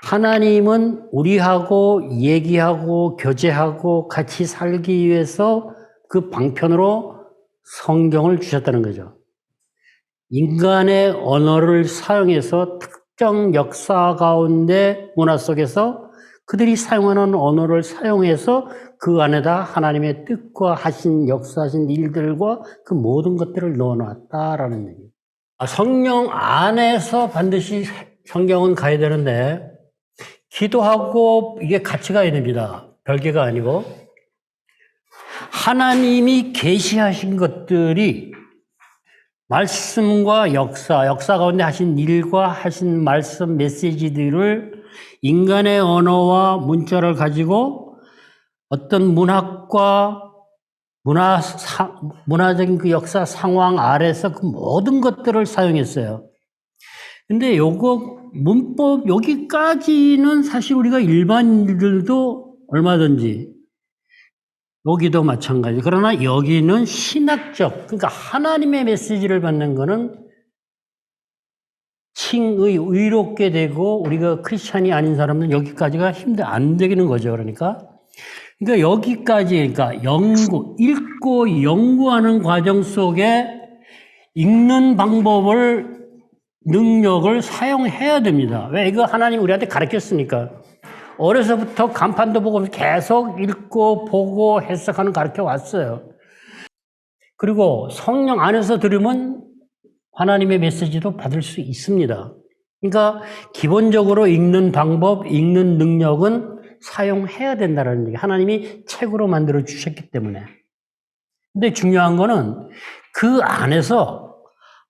하나님은 우리하고 얘기하고 교제하고 같이 살기 위해서 그 방편으로 성경을 주셨다는 거죠. 인간의 언어를 사용해서 특정 역사 가운데 문화 속에서 그들이 사용하는 언어를 사용해서 그 안에다 하나님의 뜻과 하신 역사하신 일들과 그 모든 것들을 넣어놨다라는 얘기예요. 성령 안에서 반드시 성경은 가야 되는데 기도하고 이게 같이 가야 됩니다. 별개가 아니고 하나님이 계시하신 것들이 말씀과 역사 가운데 하신 일과 하신 말씀 메시지들을 인간의 언어와 문자를 가지고 어떤 문학과 문화적인 그 역사 상황 아래서 그 모든 것들을 사용했어요. 근데 요거 문법 여기까지는 사실 우리가 일반인들도 얼마든지 여기도 마찬가지. 그러나 여기는 신학적, 그러니까 하나님의 메시지를 받는 거는 의롭게 되고 우리가 크리스찬이 아닌 사람은 여기까지가 안 되는 거죠. 그러니까 여기까지, 그러니까 읽고 연구하는 과정 속에 읽는 방법을, 능력을 사용해야 됩니다. 왜? 이거 하나님 우리한테 가르쳤으니까. 어려서부터 간판도 보고 계속 읽고 보고 해석하는 가르쳐 왔어요. 그리고 성령 안에서 들으면 하나님의 메시지도 받을 수 있습니다. 그러니까 기본적으로 읽는 방법, 읽는 능력은 사용해야 된다는 얘기. 하나님이 책으로 만들어 주셨기 때문에. 근데 중요한 거는 그 안에서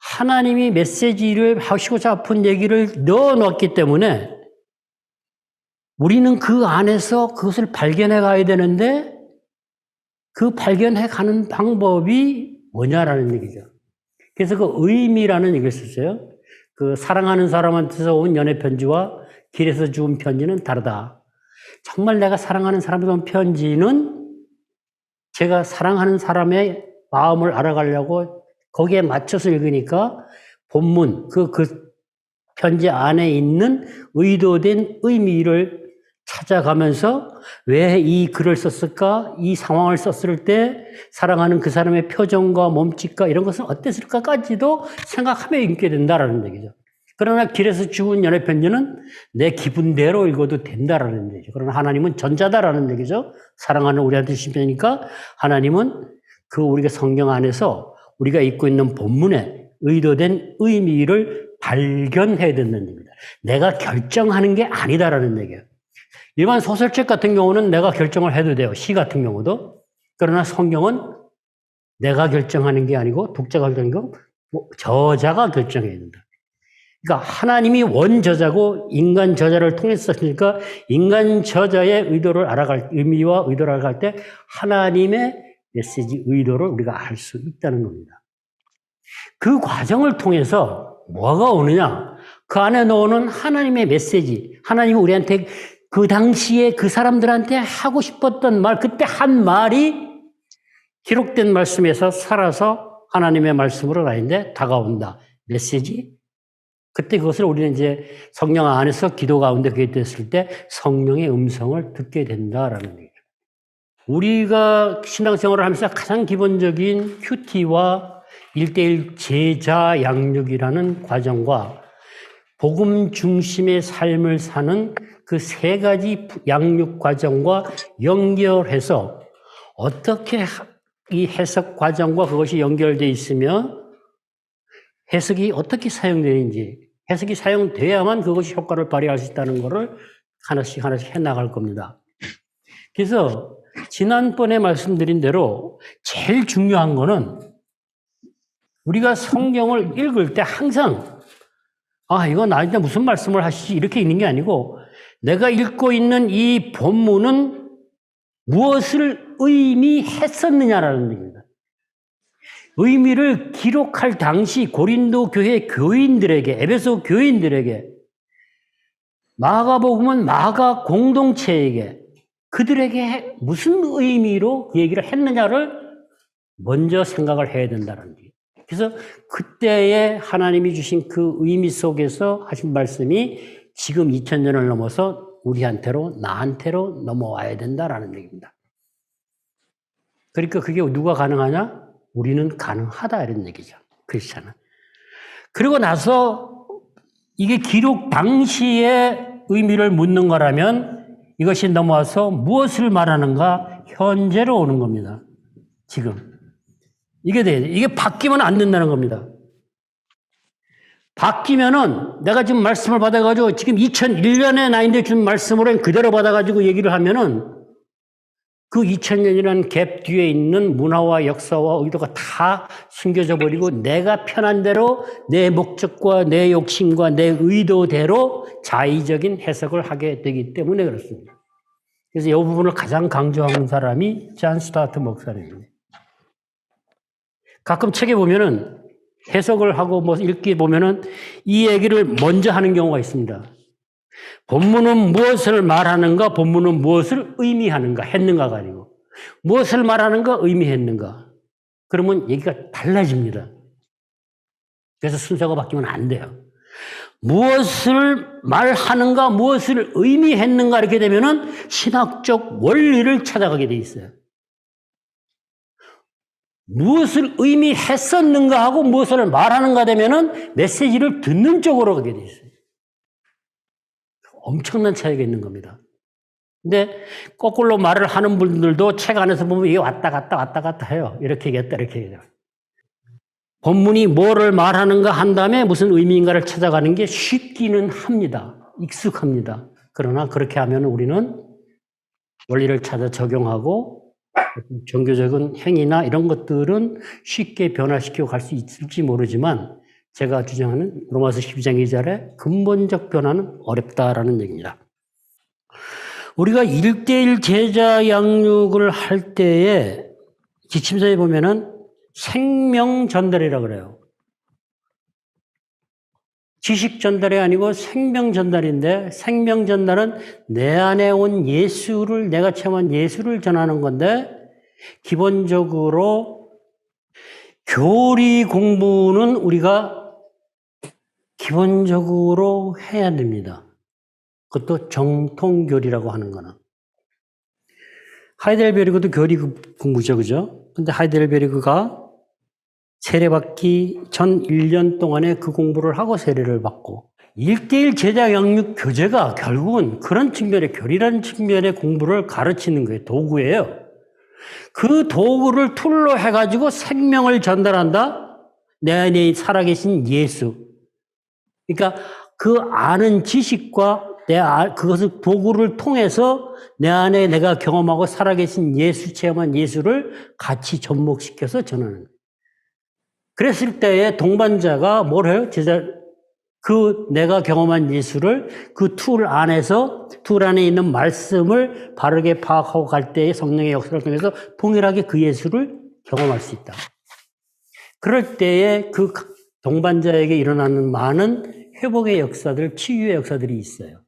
하나님이 메시지를 하시고자 하는 얘기를 넣어 놓았기 때문에 우리는 그 안에서 그것을 발견해 가야 되는데 그 발견해 가는 방법이 뭐냐라는 얘기죠. 그래서 그 의미라는 얘기를 썼어요. 그 사랑하는 사람한테서 온 연애 편지와 길에서 주운 편지는 다르다. 정말 내가 사랑하는 사람한테 온 편지는 제가 사랑하는 사람의 마음을 알아가려고 거기에 맞춰서 읽으니까 본문, 그 편지 안에 있는 의도된 의미를 찾아가면서 왜 이 글을 썼을까? 이 상황을 썼을 때 사랑하는 그 사람의 표정과 몸짓과 이런 것은 어땠을까까지도 생각하며 읽게 된다라는 얘기죠. 그러나 길에서 주운 연애 편지는 내 기분대로 읽어도 된다라는 얘기죠. 그러나 하나님은 전자다라는 얘기죠. 사랑하는 우리한테 주신 편이니까 하나님은 그 우리가 성경 안에서 우리가 읽고 있는 본문에 의도된 의미를 발견해야 된다는 얘기입니다. 내가 결정하는 게 아니다라는 얘기예요. 일반 소설책 같은 경우는 내가 결정을 해도 돼요. 시 같은 경우도. 그러나 성경은 내가 결정하는 게 아니고 독자가 결정하는 거 저자가 결정해야 된다. 그러니까 하나님이 원저자고 인간 저자를 통해서 썼으니까 인간 저자의 의도를 알아갈, 의미와 의도를 알아갈 때 하나님의 메시지 의도를 우리가 알 수 있다는 겁니다. 그 과정을 통해서 뭐가 오느냐? 그 안에 넣어놓은 하나님의 메시지, 하나님이 우리한테 그 당시에 그 사람들한테 하고 싶었던 말, 그때 한 말이 기록된 말씀에서 살아서 하나님의 말씀으로 나인데 다가온다. 메시지. 그때 그것을 우리는 이제 성령 안에서 기도 가운데 그게 됐을 때 성령의 음성을 듣게 된다라는 얘기죠. 우리가 신앙생활을 하면서 가장 기본적인 큐티와 1:1 제자 양육이라는 과정과 복음 중심의 삶을 사는 그 세 가지 양육 과정과 연결해서 어떻게 이 해석 과정과 그것이 연결되어 있으며 해석이 어떻게 사용되는지, 해석이 사용돼야만 그것이 효과를 발휘할 수 있다는 것을 하나씩 해나갈 겁니다. 그래서 지난번에 말씀드린 대로 제일 중요한 거는 우리가 성경을 읽을 때 항상 이거 나한테 무슨 말씀을 하시지 이렇게 읽는 게 아니고 내가 읽고 있는 이 본문은 무엇을 의미했었느냐라는 얘기입니다. 의미를 기록할 당시 고린도 교회 교인들에게, 에베소 교인들에게, 마가복음은 마가 공동체에게 그들에게 무슨 의미로 그 얘기를 했느냐를 먼저 생각을 해야 된다는 얘기예요. 그래서 그때에 하나님이 주신 그 의미 속에서 하신 말씀이 지금 2000년을 넘어서 우리한테로, 나한테로 넘어와야 된다라는 얘기입니다. 그러니까 그게 누가 가능하냐? 우리는 가능하다 이런 얘기죠. 크리스찬은. 그리고 나서 이게 기록 당시의 의미를 묻는 거라면 이것이 넘어와서 무엇을 말하는가? 현재로 오는 겁니다. 지금. 이게 돼야 돼. 이게 바뀌면 안 된다는 겁니다. 바뀌면은 내가 지금 말씀을 받아가지고 지금 2001년에 나인데 준 말씀으로 그대로 받아가지고 얘기를 하면은 그 2000년이라는 갭 뒤에 있는 문화와 역사와 의도가 다 숨겨져 버리고 내가 편한 대로 내 목적과 내 욕심과 내 의도대로 자의적인 해석을 하게 되기 때문에 그렇습니다. 그래서 이 부분을 가장 강조한 사람이 잔 스타트 목사님입니다. 가끔 책에 보면은 해석을 하고 뭐 읽기 보면은 이 얘기를 먼저 하는 경우가 있습니다. 본문은 무엇을 말하는가, 본문은 무엇을 의미하는가, 했는가가 아니고 무엇을 말하는가, 의미했는가. 그러면 얘기가 달라집니다. 그래서 순서가 바뀌면 안 돼요. 무엇을 말하는가, 무엇을 의미했는가 이렇게 되면은 신학적 원리를 찾아가게 돼 있어요. 무엇을 의미했었는가 하고 무엇을 말하는가 되면은 메시지를 듣는 쪽으로 가게 돼 있어요. 엄청난 차이가 있는 겁니다. 근데 거꾸로 말을 하는 분들도 책 안에서 보면 이게 왔다 갔다 해요. 이렇게 얘기했다, 이렇게 얘기해요. 본문이 뭐를 말하는가 한 다음에 무슨 의미인가를 찾아가는 게 쉽기는 합니다. 익숙합니다. 그러나 그렇게 하면 우리는 원리를 찾아 적용하고 종교적인 행위나 이런 것들은 쉽게 변화시키고 갈 수 있을지 모르지만 제가 주장하는 로마서 12장 2절에 근본적 변화는 어렵다라는 얘기입니다. 우리가 1:1 제자 양육을 할 때에 지침서에 보면은 생명 전달이라고 그래요. 지식 전달이 아니고 생명 전달인데 생명 전달은 내 안에 온 예수를 내가 체험한 예수를 전하는 건데 기본적으로 교리 공부는 우리가 기본적으로 해야 됩니다. 그것도 정통교리라고 하는 거는. 하이델베르그도 교리 공부죠, 그죠? 근데 하이델베르그가 세례받기 전 1년 동안에 그 공부를 하고 세례를 받고 1:1 제자 양육 교재가 결국은 그런 측면의 교리라는 측면의 공부를 가르치는 거예요. 도구예요. 그 도구를 툴로 해가지고 생명을 전달한다? 내 안에 살아계신 예수. 그러니까 그 아는 지식과 그것을 도구를 통해서 내 안에 내가 경험하고 살아계신 예수, 체험한 예수를 같이 접목시켜서 전하는 거예요. 그랬을 때에 동반자가 뭘 해요? 그 내가 경험한 예수를 그 툴 안에서 툴 안에 있는 말씀을 바르게 파악하고 갈 때의 성령의 역사를 통해서 동일하게 그 예수를 경험할 수 있다. 그럴 때에 그 동반자에게 일어나는 많은 회복의 역사들, 치유의 역사들이 있어요.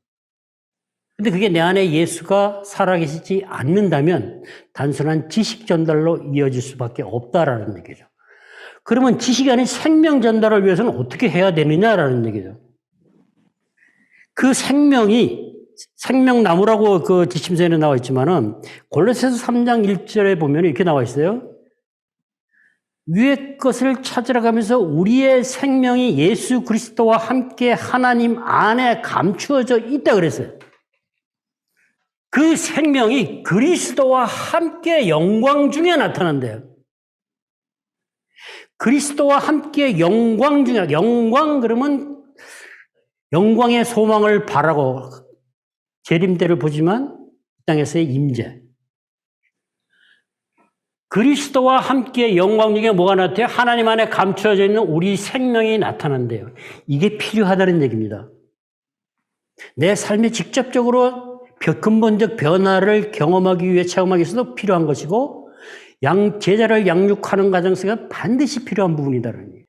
근데 그게 내 안에 예수가 살아계시지 않는다면 단순한 지식 전달로 이어질 수밖에 없다라는 얘기죠. 그러면 지식이 아닌 생명 전달을 위해서는 어떻게 해야 되느냐라는 얘기죠. 그 생명이 생명나무라고 그 지침서에는 나와 있지만은 골로새서 3장 1절에 보면 이렇게 나와 있어요. 위의 것을 찾으러 가면서 우리의 생명이 예수 그리스도와 함께 하나님 안에 감추어져 있다 그랬어요. 그 생명이 그리스도와 함께 영광 중에 나타난대요. 그리스도와 함께 영광 중에, 영광 그러면 영광의 소망을 바라고 재림때를 보지만 이 땅에서의 임재. 그리스도와 함께 영광 중에 뭐가 나타나요? 하나님 안에 감추어져 있는 우리 생명이 나타난대요. 이게 필요하다는 얘기입니다. 내 삶에 직접적으로 근본적 변화를 경험하기 위해 체험하기 위해서도 필요한 것이고 제자를 양육하는 과정에서 반드시 필요한 부분이다라는 얘기예요.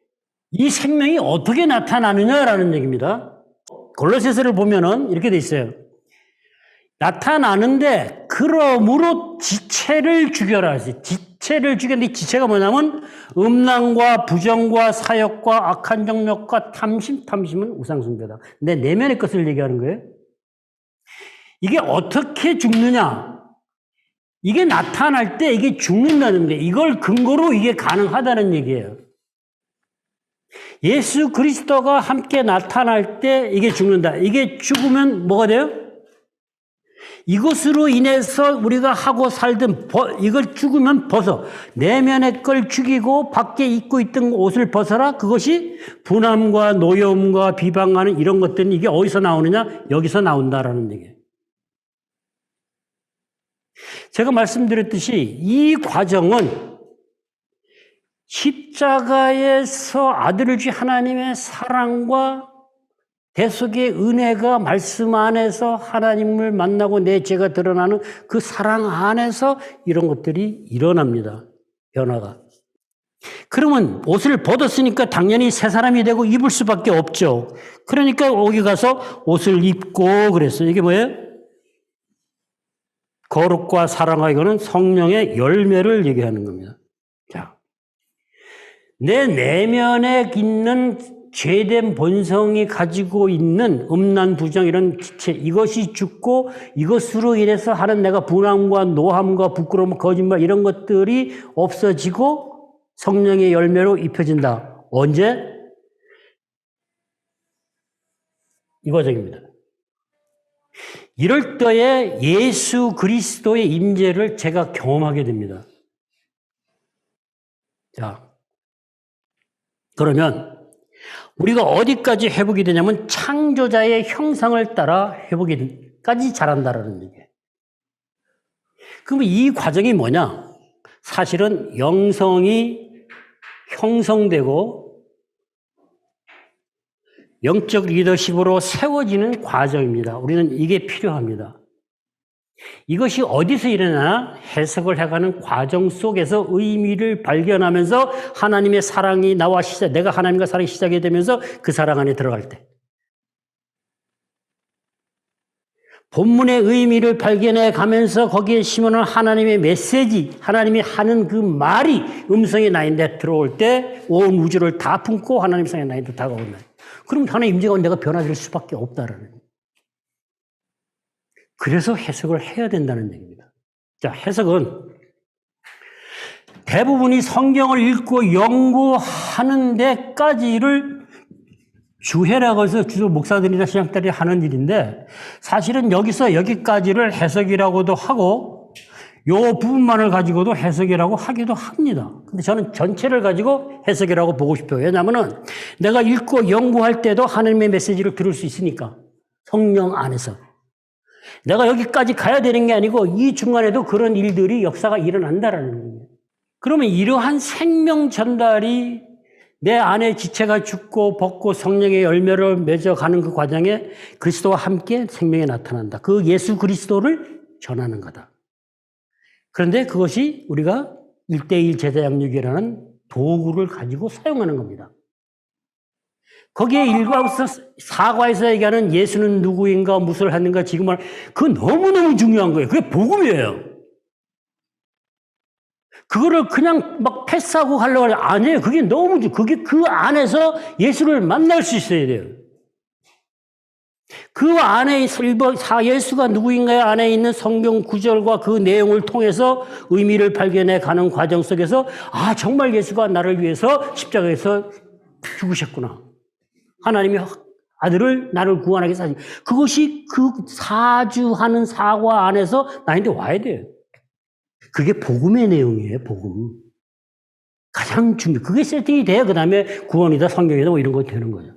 이 생명이 어떻게 나타나느냐라는 얘기입니다. 골로새서를 보면은 이렇게 돼 있어요. 나타나는데 그러므로 지체를 죽여라 했어요. 지체를 죽였는데 지체가 뭐냐면 음란과 부정과 사욕과 악한 정욕과 탐심, 탐심은 우상숭배다. 내 내면의 것을 얘기하는 거예요. 이게 어떻게 죽느냐? 이게 나타날 때 이게 죽는다는 게 이걸 근거로 이게 가능하다는 얘기예요. 예수 그리스도가 함께 나타날 때 이게 죽는다. 이게 죽으면 뭐가 돼요? 이것으로 인해서 우리가 하고 살던 이걸 죽으면 벗어. 내면의 걸 죽이고 밖에 입고 있던 옷을 벗어라. 그것이 분함과 노여움과 비방하는 이런 것들은 이게 어디서 나오느냐? 여기서 나온다라는 얘기예요. 제가 말씀드렸듯이 이 과정은 십자가에서 아들을 주신 하나님의 사랑과 대속의 은혜가 말씀 안에서 하나님을 만나고 내 죄가 드러나는 그 사랑 안에서 이런 것들이 일어납니다. 변화가. 그러면 옷을 벗었으니까 당연히 새 사람이 되고 입을 수밖에 없죠. 그러니까 거기 가서 옷을 입고 그랬어요. 이게 뭐예요? 거룩과 사랑과 이거는 성령의 열매를 얘기하는 겁니다. 자, 내 내면에 있는 죄된 본성이 가지고 있는 음란, 부정 이런 기체 이것이 죽고 이것으로 인해서 하는 내가 분함과 노함과 부끄러움, 거짓말 이런 것들이 없어지고 성령의 열매로 입혀진다. 언제? 이 과정입니다. 이럴 때에 예수 그리스도의 임재를 제가 경험하게 됩니다. 자, 그러면 우리가 어디까지 회복이 되냐면 창조자의 형상을 따라 회복까지 자란다라는 얘기예요. 그러면 이 과정이 뭐냐? 사실은 영성이 형성되고 영적 리더십으로 세워지는 과정입니다. 우리는 이게 필요합니다. 이것이 어디서 일어나나 해석을 해가는 과정 속에서 의미를 발견하면서 하나님의 사랑이 나와 내가 하나님과 사랑이 시작이 되면서 그 사랑 안에 들어갈 때 본문의 의미를 발견해 가면서 거기에 심어놓은 하나님의 메시지, 하나님이 하는 그 말이 음성의 나인데 들어올 때 온 우주를 다 품고 하나님 성의 나인데 다가온다. 그럼 하나님 임재가 내가 변화될 수밖에 없다라는. 그래서 해석을 해야 된다는 얘기입니다. 자, 해석은 대부분이 성경을 읽고 연구하는 데까지를 주해라고 해서 주로 목사들이나 신학들이 하는 일인데 사실은 여기서 여기까지를 해석이라고도 하고 요 부분만을 가지고도 해석이라고 하기도 합니다. 근데 저는 전체를 가지고 해석이라고 보고 싶어요. 왜냐하면 내가 읽고 연구할 때도 하나님의 메시지를 들을 수 있으니까 성령 안에서. 내가 여기까지 가야 되는 게 아니고 이 중간에도 그런 일들이 역사가 일어난다라는 거예요. 그러면 이러한 생명 전달이 내 안에 지체가 죽고 벗고 성령의 열매를 맺어가는 그 과정에 그리스도와 함께 생명이 나타난다. 그 예수 그리스도를 전하는 거다. 그런데 그것이 우리가 1:1 제자 양육이라는 도구를 가지고 사용하는 겁니다. 거기에 1과부터 4과에서 얘기하는 예수는 누구인가, 무엇을 하는가, 지금은 그거 너무너무 중요한 거예요. 그게 복음이에요. 그거를 그냥 막 패스하고 가려고 하면 아니에요. 그게 너무 그게 그 안에서 예수를 만날 수 있어야 돼요. 그 안에 예수가 누구인가의 안에 있는 성경 구절과 그 내용을 통해서 의미를 발견해 가는 과정 속에서 아 정말 예수가 나를 위해서 십자가에서 죽으셨구나. 하나님이 아들을 나를 구원하기 위해서 하신 그것이 그 사주하는 사과 안에서 나한테 와야 돼요. 그게 복음의 내용이에요. 복음. 가장 중요. 그게 세팅이 돼야 그 다음에 구원이다 성경이다 뭐 이런 거 되는 거예요.